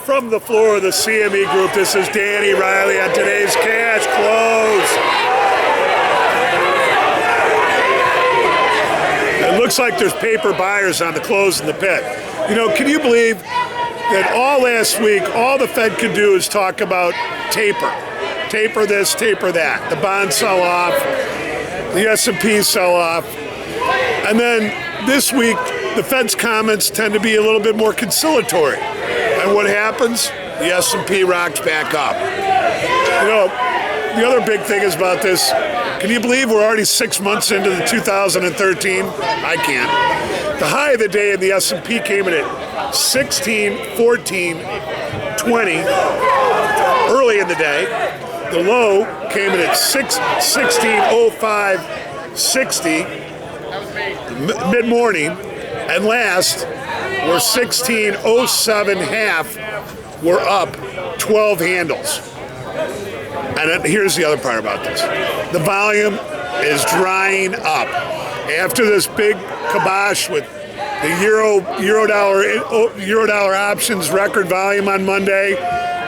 From the floor of the CME Group, this is Danny Riley on today's Cash Close. It looks like there's paper buyers on the close in the pit. You know, can you believe that all last week, all the Fed could do is talk about taper. Taper this, taper that. The bonds sell off, the S&Ps sell off. And then this week, the Fed's comments tend to be a little bit more conciliatory. And what happens? The S&P rocks back up. You know, the other big thing is about this, can you believe we're already 6 months into the 2013? I can't. The high of the day in the S&P came in at 16, 14, 20 early in the day. The low came in at 16, 05, 60 mid-morning. And last, we're 16.07 half. We're up 12 handles. And then here's the other part about this. The volume is drying up. After this big kibosh with the euro dollar options record volume on Monday,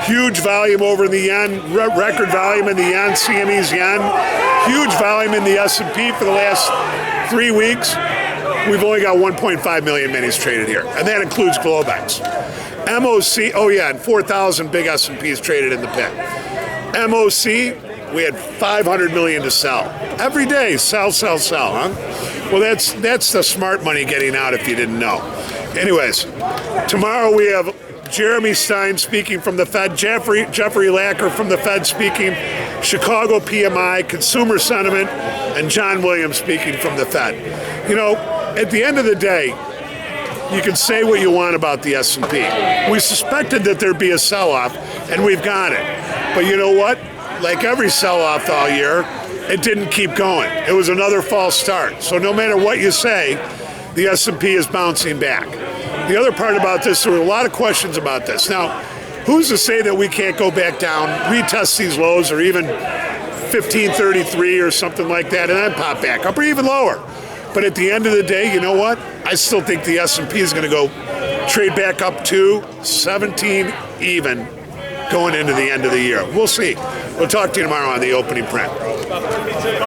huge volume over in the yen, record volume in the yen, CME's yen, huge volume in the S&P for the last 3 weeks. We've only got 1.5 million minis traded here, and that includes Globex. MOC, oh yeah, and 4,000 big S&Ps traded in the pit. MOC, we had 500 million to sell. Every day, sell, sell, sell, huh? Well, that's the smart money getting out if you didn't know. Anyways, tomorrow we have Jeremy Stein speaking from the Fed, Jeffery Lacker from the Fed speaking, Chicago PMI, consumer sentiment, and John Williams speaking from the Fed. You know, at the end of the day, you can say what you want about the S&P. We suspected that there'd be a sell-off, and we've got it. But you know what? Like every sell-off all year, it didn't keep going. It was another false start. So no matter what you say, the S&P is bouncing back. The other part about this, there were a lot of questions about this. Now, who's to say that we can't go back down, retest these lows, or even 1533 or something like that, and then pop back up, or even lower? But at the end of the day, you know what? I still think the S&P is going to go trade back up to 17 even going into the end of the year. We'll see. We'll talk to you tomorrow on the opening print.